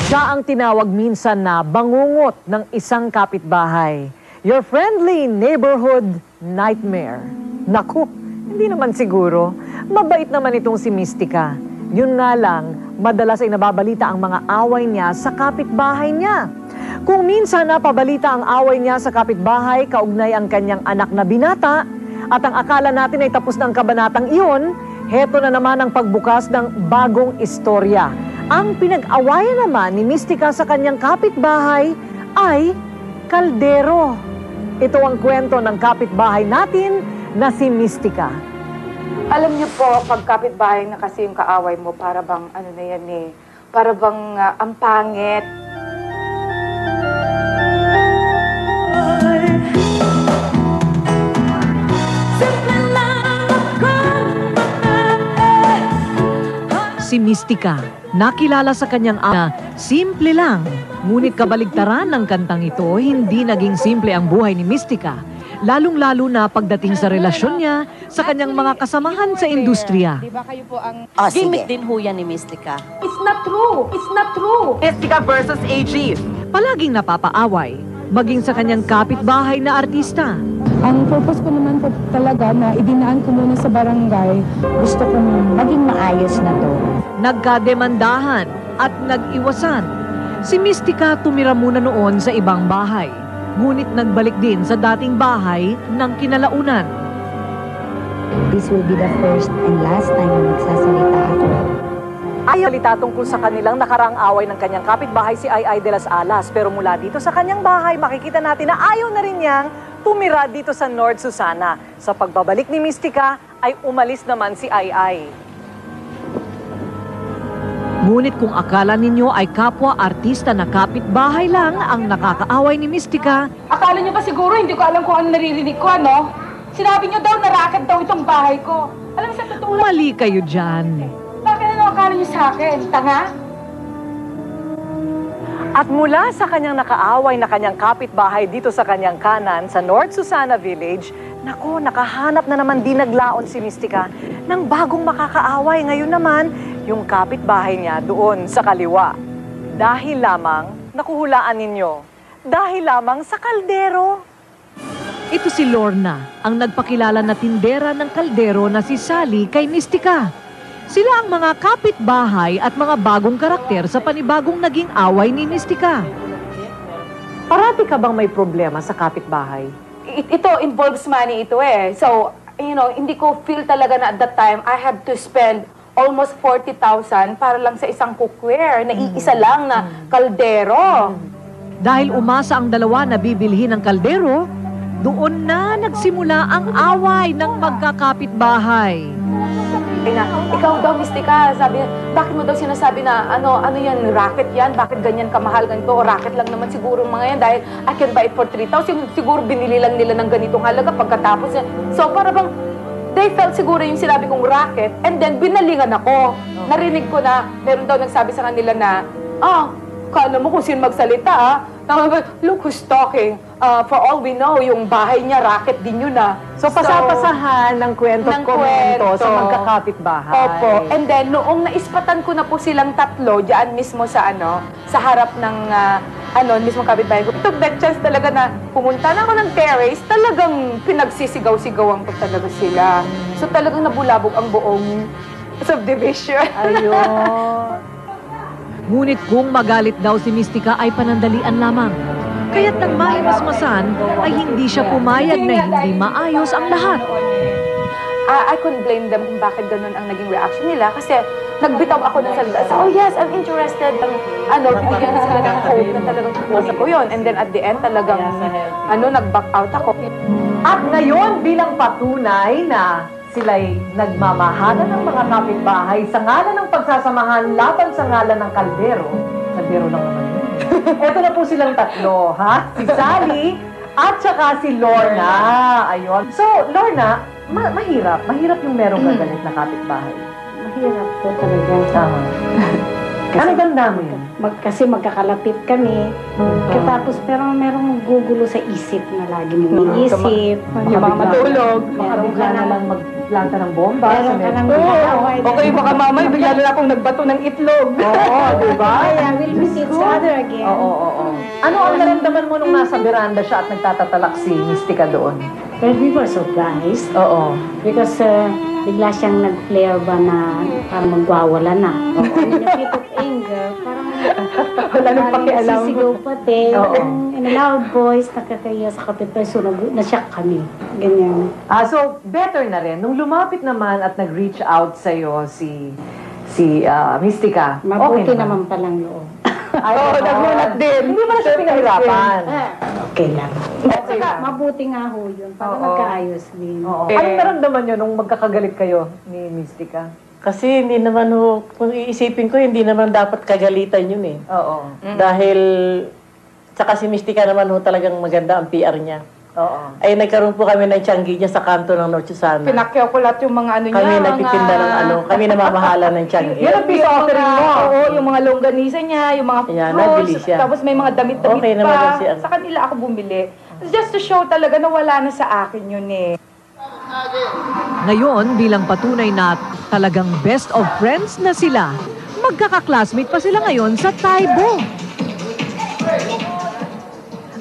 Siya ang tinawag minsan na bangungot ng isang kapitbahay. Your friendly neighborhood nightmare. Naku, hindi naman siguro. Mabait naman itong si Mystica. Yun nga lang, madalas ay nababalita ang mga away niya sa kapitbahay niya. Kung minsan napabalita ang away niya sa kapitbahay, kaugnay ang kanyang anak na binata, at ang akala natin ay tapos na ang kabanatang iyon, heto na naman ang pagbukas ng bagong istorya. Ang pinag-awayan naman ni Mystica sa kanyang kapitbahay ay kaldero. Ito ang kwento ng kapitbahay natin na si Mystica. Alam niyo po, pag kapitbahay na kasi yung kaaway mo, para bang ano na yan eh, para bang ang pangit. Si Mystica, nakilala sa kanyang ama, simple lang. Ngunit kabaligtaran ng kantang ito, hindi naging simple ang buhay ni Mystica. Lalong-lalo na pagdating sa relasyon niya sa kanyang mga kasamahan sa industriya. Di ba kayo po ang... Gimmick din ho yan ni Mystica. It's not true! It's not true! Mystica versus AG. Palaging napapaaway, maging sa kanyang kapitbahay na artista. Ang purpose ko naman po talaga na idinaan ko muna sa barangay, gusto ko maging maayos na to. Nagkademandahan at nag-iwasan. Si Mystica tumira muna noon sa ibang bahay. Ngunit nagbalik din sa dating bahay ng kinalaunan. This will be the first and last time na magsasalita ako. Ayaw salita tungkol sa kanilang nakaraang away ng kanyang kapitbahay si Ay de las Alas. Pero mula dito sa kanyang bahay, makikita natin na ayaw na rin niyang tumira dito sa North Susana. Sa pagbabalik ni Mystica ay umalis naman si Ay. Ngunit kung akala ninyo ay kapwa artista na kapitbahay lang ang nakakaaway ni Mystica, Akala niyo ba siguro hindi ko alam kung ano naririnig ko, ano? Sinabi niyo daw na racket daw itong bahay ko. Alam mo sa totoo lang, mali kayo dyan. bakit ano akala niyo sa akin? Tanga? At mula sa kanyang nakaaway na kanyang kapitbahay dito sa kanyang kanan sa North Susana Village, naku, nakahanap na naman din naglaon si Mystica ng bagong makakaaway. Ngayon naman, yung kapitbahay niya doon sa kaliwa. Dahil lamang, nakuhulaan ninyo, dahil lamang sa kaldero. Ito si Lorna, ang nagpakilala na tindera ng kaldero na si Sally kay Mystica. Sila ang mga kapitbahay at mga bagong karakter sa panibagong naging away ni Mystica. Parati ka bang may problema sa kapitbahay? Ito involves money ito eh. So, you know, hindi ko feel talaga na at that time I have to spend almost 40,000 para lang sa isang cookware na iisa lang na kaldero. Dahil umasa ang dalawa na bibilhin ng kaldero, doon na nagsimula ang away ng magkakapitbahay. Na, ikaw daw, Mystica, sabi niya, bakit mo daw sinasabi na, ano yan, racket yan? Bakit ganyan kamahal ganito? O racket lang naman siguro mga yan dahil I can buy it for 3,000. Siguro binili lang nila ng ganitong halaga pagkatapos. So, para bang, they felt siguro yung sinabi kong racket and then binalingan ako. Narinig ko na, meron daw nagsabi sa kanila na, kala mo kung sino magsalita, look who's talking. For all we know, yung bahay niya, racket din yun So, pasapasahan ng kwento-komento sa magkakapitbahay. Opo. And then, noong naispatan ko na po silang tatlo, diyan mismo sa sa harap ng, mismo kapitbahay ko, took that chance talaga na pumunta na ako ng terrace, talagang pinagsisigaw-sigawan ko talaga sila. So, talagang nabulabog ang buong subdivision. Ayun. Ngunit kung magalit daw si Mystica ay panandalian lamang. Kaya't nang mahimasmasan ay hindi siya pumayag na hindi maayos ang lahat. I couldn't blame them kung bakit ganun ang naging reaction nila kasi nagbitaw ako ng salita. So, oh yes, I'm interested. Binigyan na sila ng hope na talagang tutusin ko yun. And then at the end talagang, nag-back out ako. At ngayon bilang patunay na sila'y nagmamahalan ng mga kapitbahay sa ngalan ng pagsasamahan laban sa ngalan ng kaldero. Kaldero lang naman yun. Eto na po silang tatlo, ha? Si Sally at saka si Lorna. Ayun. So, Lorna, mahirap. Mahirap yung merong gagalit na kapitbahay. Mahirap po talaga. Ano damdamin? Kasi magkakalapit kami. Tapos pero merong gugulo sa isip na lagi mong iniisip. Yung mga matulog. Bigla na lang magplanta ng bomba. Meron ka nang ginagawa. Okay, baka mamay, bigla na akong nagbato ng itlog. Oo, di ba? Kaya will we sit sa again. Oo. Ano ang naramdaman mo nung nasa veranda siya at nagtatatalak si Mystica doon? But we were surprised Oo. because bigla siyang nag-flare ba na parang magwawala na. In a fit of anger, parang Wala nang pakialam. sisigaw pati. Oo. In a loud voice, nakakaya sa kapitbahay. So, na-shock kami. Ganyan. So better na rin. Nung lumapit naman at nag-reach out sa'yo si Mystica, Mabuti okay naman palang loob. Oo, nagulat din. Hindi mo na siya pinahirapan. Okay lang. Okay lang. Mabuti nga ho yun. Para Oo. magkaayos din. Oo. Ano naramdaman niyo nung magkakagalit kayo ni Mystica? Kasi hindi naman ho, kung iisipin ko, hindi naman dapat kagalitan yun eh. Oo. Dahil, saka si Mystica naman ho talagang maganda ang PR niya. Oo. Ay nagkaroon po kami ng tianggi niya sa kanto ng North Susana. Pinakyaw ko lahat yung mga ano niya. Kami nagtitinda ng kami namamahala ng tianggi. Yan ang peace offering mo. Oo, yung mga longganisa niya, yung mga Ayan, nabili fruits, siya. tapos may mga damit-damit Okay naman yun pa. siya. Sa kanila ako bumili. Just to show talaga na wala na sa akin yun eh. Ngayon, bilang patunay na talagang best of friends na sila, magkaka-classmate pa sila ngayon sa Taibo.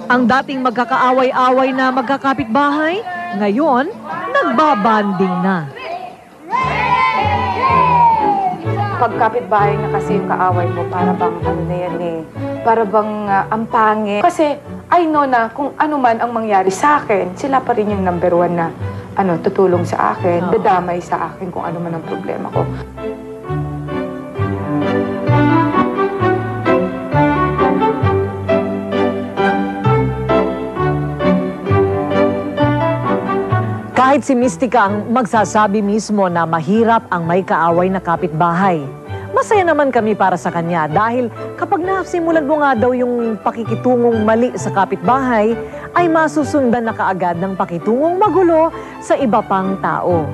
Ang dating magkakaaway-away na magkakapitbahay, ngayon, nagbabanding na. Pagkapitbahay na kasi yung kaaway mo, para bang ano na yan eh, para bang ang pangit. Kasi I know na kung ano man ang mangyari sa akin, sila pa rin yung number one na tutulong sa akin, dadamay sa akin kung ano man ang problema ko. Kahit si Mystica ang magsasabi mismo na mahirap ang may kaaway na kapitbahay, masaya naman kami para sa kanya dahil kapag nasimulan mo nga daw yung pakikitungong mali sa kapitbahay, ay masusundan na kaagad ng pakitungong magulo sa iba pang tao.